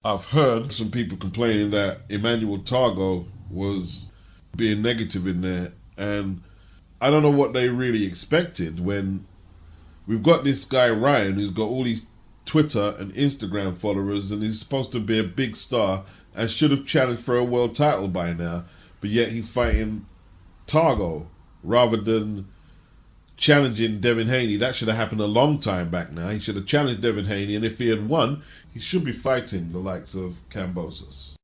I've heard some people complaining that Emmanuel TAGOE was being negative in there, and I don't know what they really expected when we've got this guy Ryan who's got all these Twitter and Instagram followers and he's supposed to be a big star and should have challenged for a world title by now, but yet he's fighting TAGOE rather than challenging Devin Haney. That should have happened a long time back now. He should have challenged Devin Haney, and if he had won, he should be fighting the likes of Kambosos.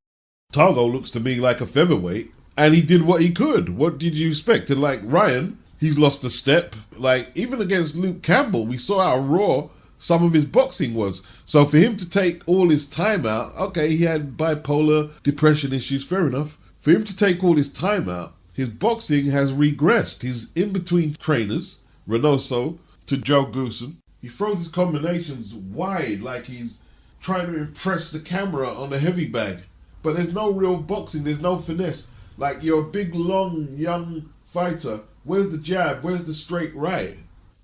TAGOE looks to me like a featherweight, and he did what he could. What did you expect? And like Ryan, he's lost a step. Like, even against Luke Campbell, we saw how raw some of his boxing was. So for him to take all his time out, okay, he had bipolar depression issues, fair enough. For him to take all his time out, his boxing has regressed. He's in between trainers, Reynoso to Joe Goosen. He throws his combinations wide like he's trying to impress the camera on the heavy bag. But there's no real boxing, there's no finesse. Like, you're a big, long, young fighter. Where's the jab? Where's the straight right?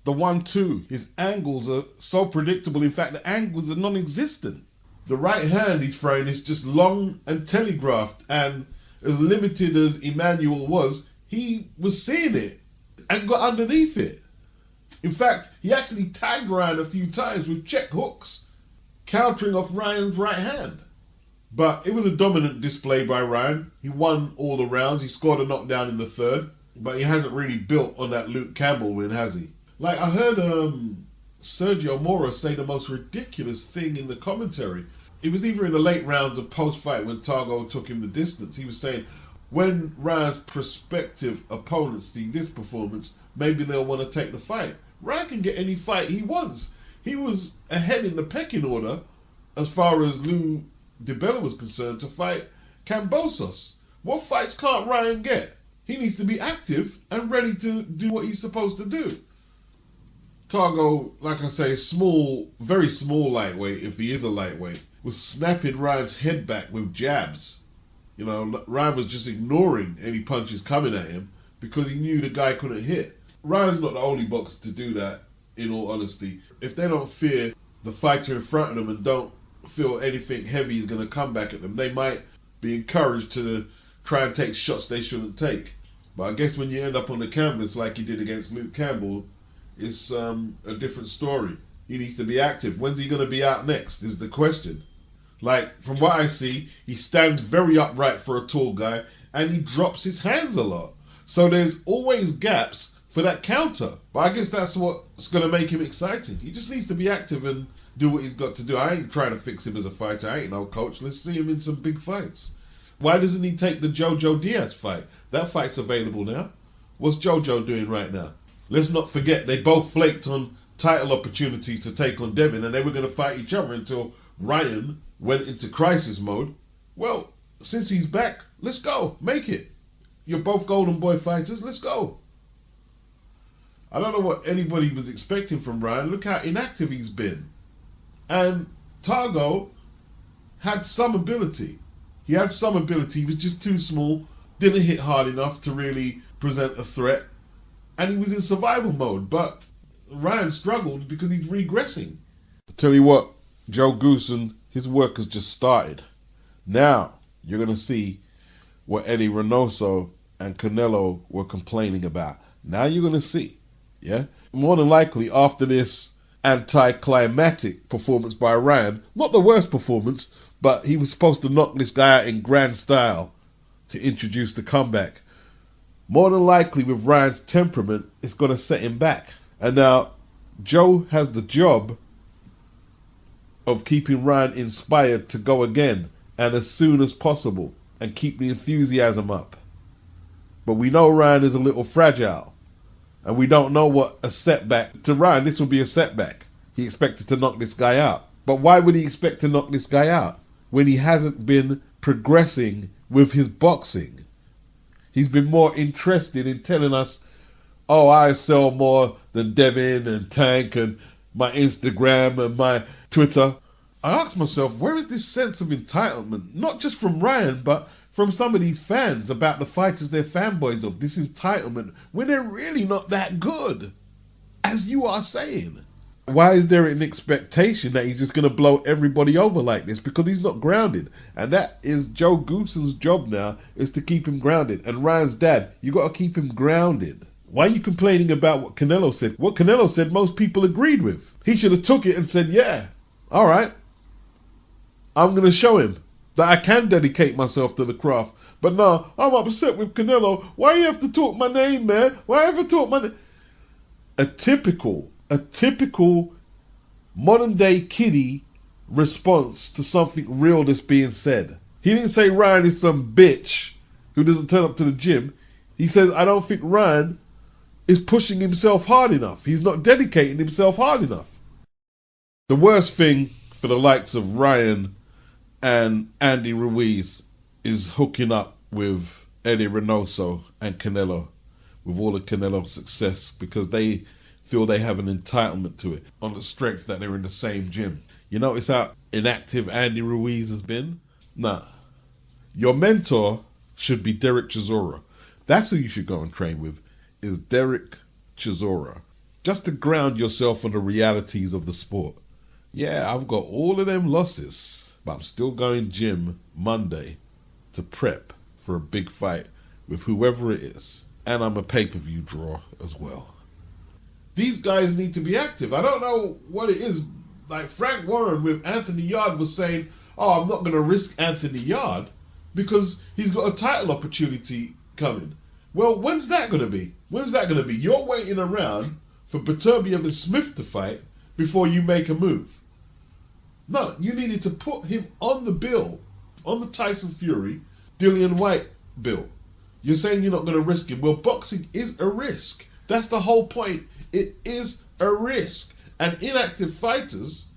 The 1-2. His angles are so predictable. In fact, the angles are non-existent. The right hand he's throwing is just long and telegraphed. And as limited as Emmanuel was, he was seeing it and got underneath it. In fact, he actually tagged Ryan a few times with check hooks, countering off Ryan's right hand. But it was a dominant display by Ryan. He won all the rounds. He scored a knockdown in the third. But he hasn't really built on that Luke Campbell win, has he? Like, I heard Sergio Mora say the most ridiculous thing in the commentary. It was either in the late rounds or post-fight when TAGOE took him the distance. He was saying, when Ryan's prospective opponents see this performance, maybe they'll want to take the fight. Ryan can get any fight he wants. He was ahead in the pecking order as far as Lou DiBella was concerned to fight Kambosos. What fights can't Ryan get? He needs to be active and ready to do what he's supposed to do. TAGOE, like I say, small, very small lightweight, if he is a lightweight, was snapping Ryan's head back with jabs. You know, Ryan was just ignoring any punches coming at him because he knew the guy couldn't hit. Ryan's not the only boxer to do that, in all honesty. If they don't fear the fighter in front of them and don't feel anything heavy is going to come back at them, they might be encouraged to try and take shots they shouldn't take. But I guess when you end up on the canvas like he did against Luke Campbell, it's a different story. He needs to be active. When's he going to be out next is the question. Like, from what I see, he stands very upright for a tall guy and he drops his hands a lot. So there's always gaps for that counter. But I guess that's what's going to make him exciting. He just needs to be active and do what he's got to do. I ain't trying to fix him as a fighter. I ain't no coach. Let's see him in some big fights. Why doesn't he take the Jojo Diaz fight? That fight's available now. What's Jojo doing right now? Let's not forget, they both flaked on title opportunities to take on Devin, and they were going to fight each other until Ryan went into crisis mode. Well, since he's back, let's go. Make it. You're both Golden Boy fighters. Let's go. I don't know what anybody was expecting from Ryan. Look how inactive he's been. And TAGOE had some ability. He had some ability. He was just too small. Didn't hit hard enough to really present a threat. And he was in survival mode. But Ryan struggled because he's regressing. To tell you what, Joe Goosen, his work has just started. Now, you're going to see what Eddie Reynoso and Canelo were complaining about. Now you're going to see. Yeah? More than likely, after this anticlimactic performance by Ryan, not the worst performance, but he was supposed to knock this guy out in grand style to introduce the comeback. More than likely, with Ryan's temperament, it's going to set him back. And now, Joe has the job of keeping Ryan inspired to go again and as soon as possible and keep the enthusiasm up. But we know Ryan is a little fragile. And we don't know what a setback. To Ryan, this will be a setback. He expected to knock this guy out. But why would he expect to knock this guy out when he hasn't been progressing with his boxing? He's been more interested in telling us, oh, I sell more than Devin and Tank and my Instagram and my Twitter. I asked myself, where is this sense of entitlement? Not just from Ryan, but from some of these fans about the fighters they're fanboys of. This entitlement when they're really not that good, as you are saying. Why is there an expectation that he's just going to blow everybody over like this? Because he's not grounded. And that is Joe Gooson's job now, is to keep him grounded. And Ryan's dad, you got to keep him grounded. Why are you complaining about what Canelo said? What Canelo said, most people agreed with. He should have took it and said, yeah, all right, I'm going to show him that I can dedicate myself to the craft. But no, I'm upset with Canelo. Why you have to talk my name, man? Why ever talk my name? A typical modern day kiddie response to something real that's being said. He didn't say Ryan is some bitch who doesn't turn up to the gym. He says, I don't think Ryan is pushing himself hard enough. He's not dedicating himself hard enough. The worst thing for the likes of Ryan and Andy Ruiz is hooking up with Eddie Reynoso and Canelo, with all of Canelo's success, because they feel they have an entitlement to it on the strength that they're in the same gym. You notice how inactive Andy Ruiz has been? Nah. Your mentor should be Derek Chisora. That's who you should go and train with, is Derek Chisora. Just to ground yourself on the realities of the sport. Yeah, I've got all of them losses, but I'm still going gym Monday to prep for a big fight with whoever it is. And I'm a pay-per-view draw as well. These guys need to be active. I don't know what it is. Like Frank Warren with Anthony Yarde was saying, oh, I'm not going to risk Anthony Yarde because he's got a title opportunity coming. Well, when's that going to be? When's that going to be? You're waiting around for Beterbiev and Smith to fight before you make a move. No, you needed to put him on the bill, on the Tyson Fury, Dillian Whyte bill. You're saying you're not going to risk him. Well, boxing is a risk. That's the whole point. It is a risk. And inactive fighters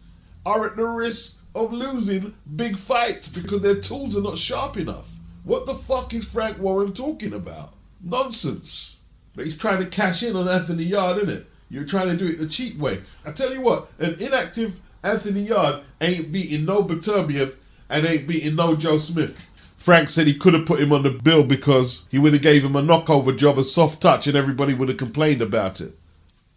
are at the risk of losing big fights because their tools are not sharp enough. What the fuck is Frank Warren talking about? Nonsense. But he's trying to cash in on Anthony Yarde, isn't it? You're trying to do it the cheap way. I tell you what, an inactive Anthony Yarde ain't beating no Beterbiev and ain't beating no Joe Smith. Frank said he could have put him on the bill because he would have gave him a knockover job, a soft touch, and everybody would have complained about it.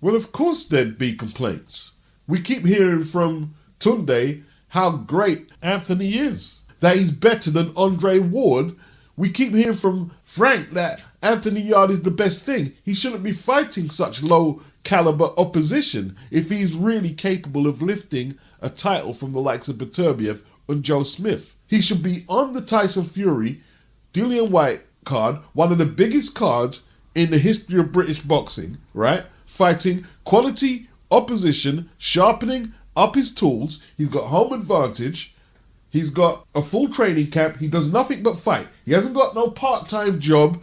Well, of course there'd be complaints. We keep hearing from Tunde how great Anthony is, that he's better than Andre Ward. We keep hearing from Frank that Anthony Yarde is the best thing. He shouldn't be fighting such low caliber opposition if he's really capable of lifting a title from the likes of Beterbiev and Joe Smith. He should be on the Tyson Fury, Dillian Whyte card, one of the biggest cards in the history of British boxing, right? Fighting quality opposition, sharpening up his tools. He's got home advantage. He's got a full training camp. He does nothing but fight. He hasn't got no part-time job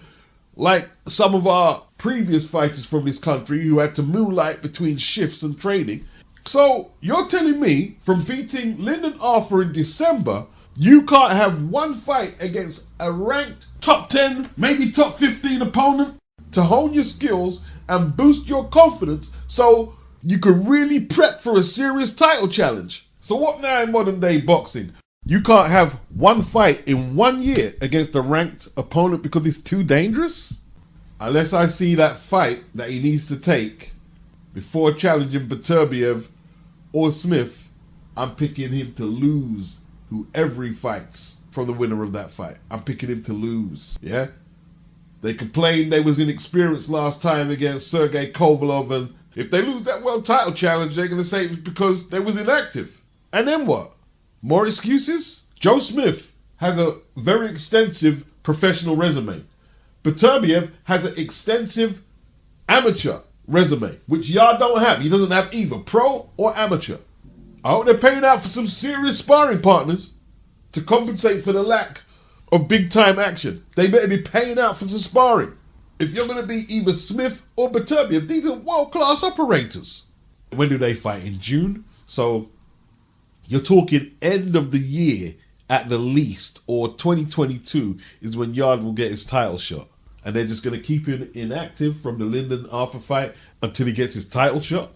like some of our previous fighters from this country who had to moonlight between shifts and training. So you're telling me from beating Lyndon Arthur in December, you can't have one fight against a ranked top 10, maybe top 15 opponent to hone your skills and boost your confidence so you could really prep for a serious title challenge? So what now in modern day boxing? You can't have one fight in 1 year against a ranked opponent because it's too dangerous? Unless I see that fight that he needs to take before challenging Beterbiev or Smith, I'm picking him to lose whoever he fights from the winner of that fight. I'm picking him to lose, yeah? They complained they was inexperienced last time against Sergey Kovalev, and if they lose that world title challenge, they're going to say it was because they was inactive. And then what? More excuses? Joe Smith has a very extensive professional resume. Beterbiev has an extensive amateur resume, which y'all don't have. He doesn't have either pro or amateur. I hope they're paying out for some serious sparring partners to compensate for the lack of big-time action. They better be paying out for some sparring. If you're going to be either Smith or Beterbiev, these are world-class operators. When do they fight? In June? So you're talking end of the year at the least, or 2022 is when Yarde will get his title shot. And they're just going to keep him inactive from the Lyndon Arthur fight until he gets his title shot.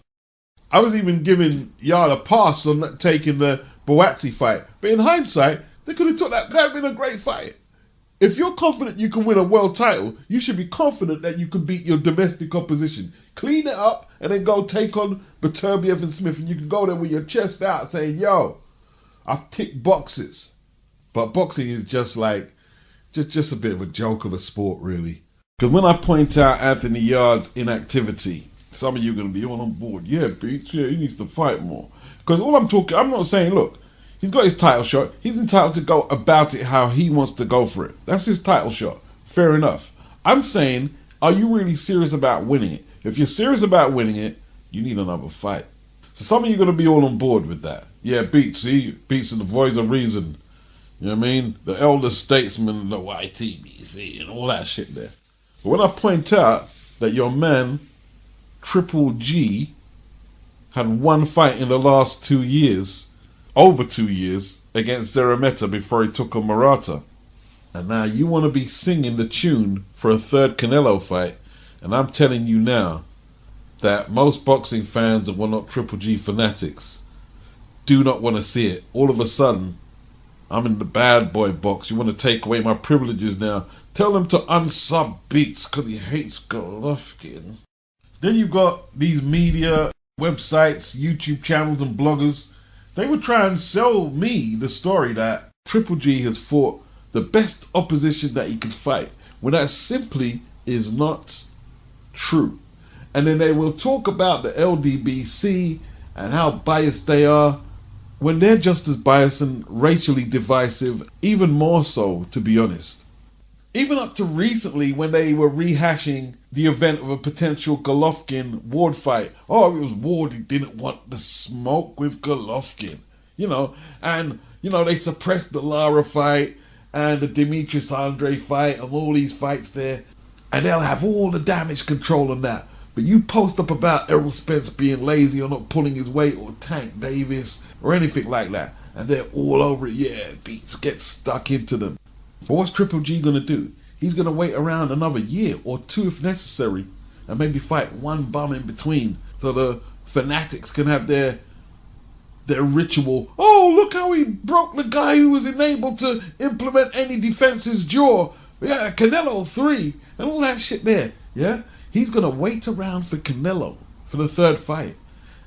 I was even giving Yarde a pass on not taking the Boazzi fight. But in hindsight, they could have took that. That would have been a great fight. If you're confident you can win a world title, you should be confident that you can beat your domestic opposition. Clean it up and then go take on Beterbiev and Smith, and you can go there with your chest out saying, yo, I've ticked boxes. But boxing is just like, just a bit of a joke of a sport, really. Because when I point out Anthony Yarde's inactivity, some of you are going to be all on board. Yeah, Beats, yeah, he needs to fight more. Because all I'm not saying, look, he's got his title shot. He's entitled to go about it how he wants to go for it. That's his title shot. Fair enough. I'm saying, are you really serious about winning it? If you're serious about winning it, you need another fight. So some of you are going to be all on board with that. Yeah, Beats, see? Beats are the voice of reason. You know what I mean? The elder statesman, the YTBC, and all that shit there. But when I point out that your man, Triple G, had one fight in the last 2 years, over 2 years, against Zerameta before he took on Murata. And now you want to be singing the tune for a third Canelo fight, and I'm telling you now that most boxing fans and not Triple G fanatics do not want to see it. All of a sudden, I'm in the bad boy box. You want to take away my privileges now. Tell them to unsub Beats because he hates Golovkin. Then you've got these media, websites, YouTube channels and bloggers. They would try and sell me the story that Triple G has fought the best opposition that he could fight, when that simply is not true. And then they will talk about the LDBC and how biased they are, when they're just as biased and racially divisive, even more so, to be honest. Even up to recently, when they were rehashing the event of a potential Golovkin-Ward fight. Oh, it was Ward who didn't want the smoke with Golovkin. And they suppressed the Lara fight and the Demetrius Andre fight and all these fights there. And they'll have all the damage control on that. But you post up about Errol Spence being lazy or not pulling his weight, or Tank Davis or anything like that, and they're all over it. Yeah, Beats, get stuck into them. But what's Triple G going to do? He's going to wait around another year or two if necessary, and maybe fight one bum in between, so the fanatics can have their ritual. Oh, look how he broke the guy who was unable to implement any defense's jaw. Yeah, Canelo 3 and all that shit there. Yeah, he's going to wait around for Canelo for the third fight,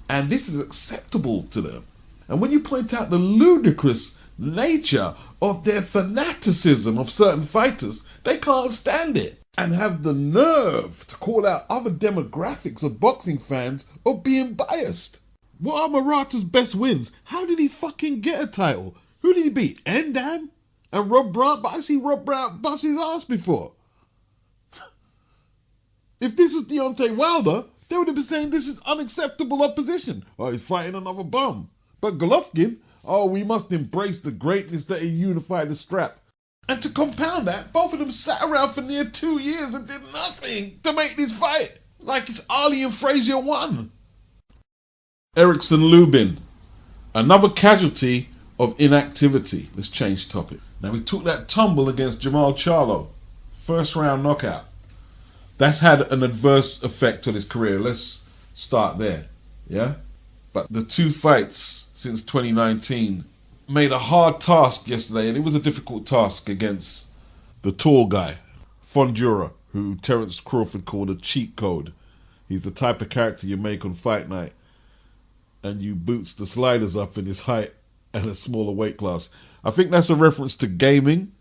and this is acceptable to them. And when you point out the ludicrous nature of their fanaticism of certain fighters, they can't stand it and have the nerve to call out other demographics of boxing fans of being biased. What are Murata's best wins? How did he fucking get a title? Who did he beat? Endam? And Rob Brandt? But I see Rob Brandt bust his ass before. If this was Deontay Wilder, they would have been saying this is unacceptable opposition. Oh, he's fighting another bum. But Golovkin, oh, we must embrace the greatness that he unified the strap. And to compound that, both of them sat around for near 2 years and did nothing to make this fight. Like it's Ali and Frazier 1. Erickson Lubin, another casualty of inactivity. Let's change topic. Now, we took that tumble against Jamal Charlo, first round knockout. That's had an adverse effect on his career. Let's start there, yeah? But the two fights since 2019 made a hard task yesterday, and it was a difficult task against the tall guy, Fondura, who Terence Crawford called a cheat code. He's the type of character you make on fight night, and you boots the sliders up in his height and a smaller weight class. I think that's a reference to gaming.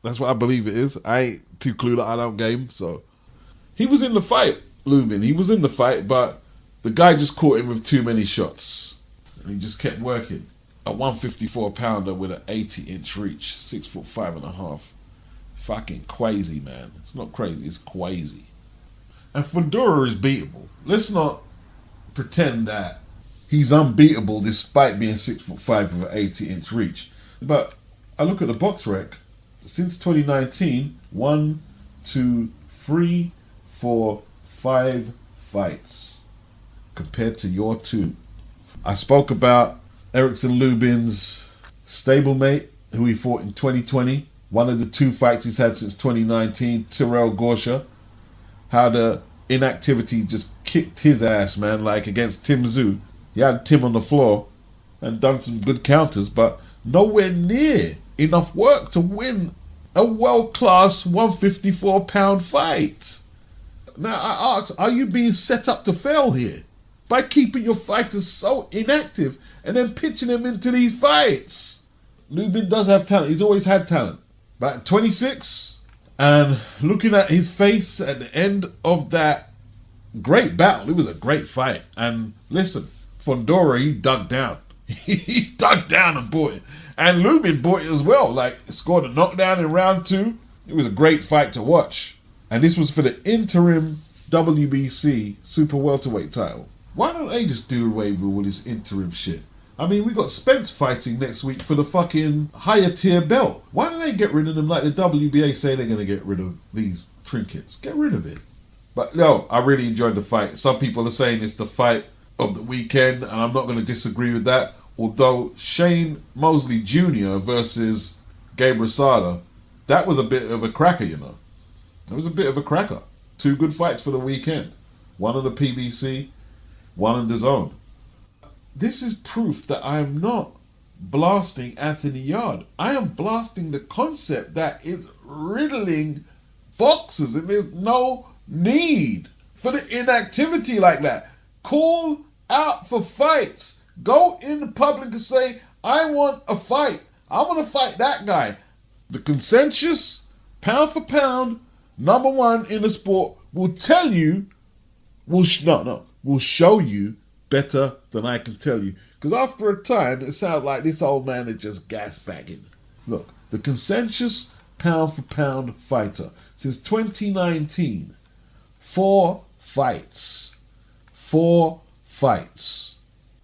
That's what I believe it is. I ain't too clued up. I don't game, so. He was in the fight, Lubin. He was in the fight, but the guy just caught him with too many shots. And he just kept working. A 154 pounder with an 80-inch reach, 6'5.5". Fucking crazy, man. It's not crazy, it's crazy. And Fondura is beatable. Let's not pretend that he's unbeatable despite being 6'5" with an 80-inch reach. But I look at the box rec. Since 2019, 1, 2, 3, 4, 5 fights compared to your 2. I spoke about Erickson Lubin's stablemate, who he fought in 2020. One of the 2 fights he's had since 2019, Tyrell Gorsha. How the inactivity just kicked his ass, man, like against Tim Tszyu. He had Tim on the floor and done some good counters, but nowhere near enough work to win a world-class 154-pound fight. Now I ask, are you being set up to fail here by keeping your fighters so inactive and then pitching them into these fights? Lubin does have talent. He's always had talent. But at 26, and looking at his face at the end of that great battle, it was a great fight. And listen, Fondura, he dug down. He dug down and bought it. And Lubin bought it as well. Like, scored a knockdown in round 2. It was a great fight to watch. And this was for the interim WBC super welterweight title. Why don't they just do away with all this interim shit? I mean, we got Spence fighting next week for the fucking higher tier belt. Why don't they get rid of them like the WBA say they're going to get rid of these trinkets? Get rid of it. But no, I really enjoyed the fight. Some people are saying it's the fight of the weekend, and I'm not going to disagree with that. Although Shane Mosley Jr. versus Gabe Rosada, that was a bit of a cracker, you know. It was a bit of a cracker. 2 good fights for the weekend. One on the PBC, one on DAZN. This is proof that I am not blasting Anthony Yarde. I am blasting the concept that is riddling boxers, and there's no need for the inactivity like that. Call out for fights. Go in the public and say, I want a fight. I want to fight that guy. The consensus, pound for pound, number 1 in the sport will tell you, will show you better than I can tell you. Because after a time, it sounds like this old man is just gas bagging. Look, the consensus pound for pound fighter since 2019, 4 fights. 4 fights.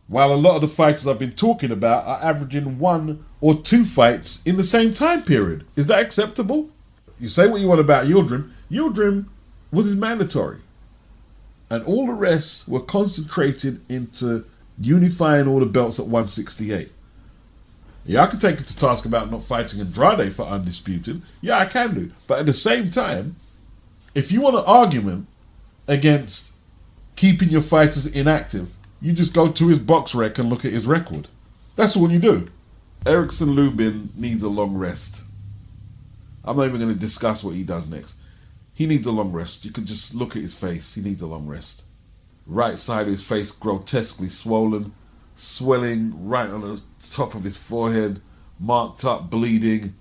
While a lot of the fighters I've been talking about are averaging 1 or 2 fights in the same time period. Is that acceptable? You say what you want about Yildirim. Yildirim was his mandatory. And all the rest were concentrated into unifying all the belts at 168. Yeah, I can take it to task about not fighting Andrade for undisputed. Yeah, I can do. But at the same time, if you want an argument against keeping your fighters inactive, you just go to his box rec and look at his record. That's all you do. Erickson Lubin needs a long rest. I'm not even going to discuss what he does next. He needs a long rest. You could just look at his face. He needs a long rest. Right side of his face grotesquely swollen, swelling right on the top of his forehead, marked up, bleeding.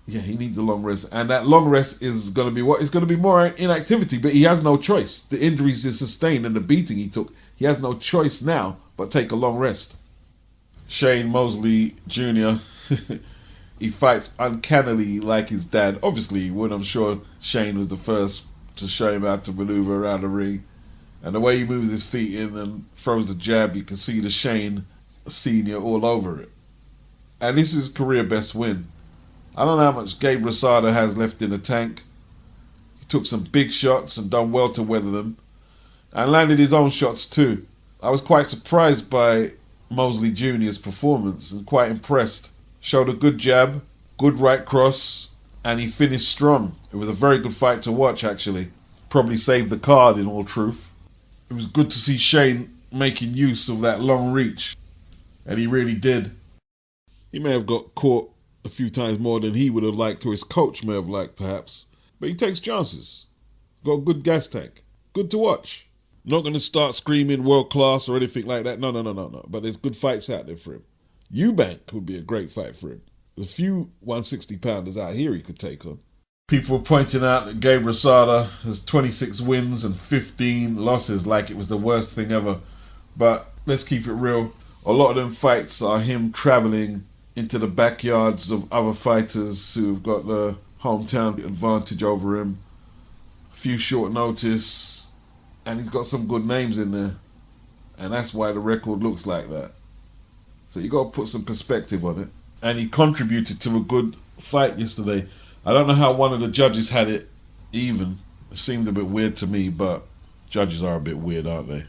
Yeah, he needs a long rest. And that long rest is going to be what? It's going to be more inactivity, but he has no choice. The injuries he sustained and the beating he took, he has no choice now but take a long rest. Shane Mosley Jr., he fights uncannily like his dad. Obviously he would. I'm sure Shane was the first to show him how to maneuver around the ring. And the way he moves his feet in and throws the jab, you can see the Shane Senior all over it. And this is his career best win. I don't know how much Gabe Rosada has left in the tank. He took some big shots and done well to weather them. And landed his own shots too. I was quite surprised by Mosley Jr.'s performance and quite impressed. Showed a good jab, good right cross, and he finished strong. It was a very good fight to watch, actually. Probably saved the card, in all truth. It was good to see Shane making use of that long reach. And he really did. He may have got caught a few times more than he would have liked, or his coach may have liked, perhaps. But he takes chances. Got a good gas tank. Good to watch. Not going to start screaming world class or anything like that. No. But there's good fights out there for him. Eubank would be a great fight for him. There's a few 160-pounders out here he could take on. People were pointing out that Gabe Rosada has 26 wins and 15 losses, like it was the worst thing ever. But let's keep it real. A lot of them fights are him traveling into the backyards of other fighters who've got the hometown advantage over him. A few short notice. And he's got some good names in there. And that's why the record looks like that. So you got to put some perspective on it. And he contributed to a good fight yesterday. I don't know how one of the judges had it even. It seemed a bit weird to me, but judges are a bit weird, aren't they?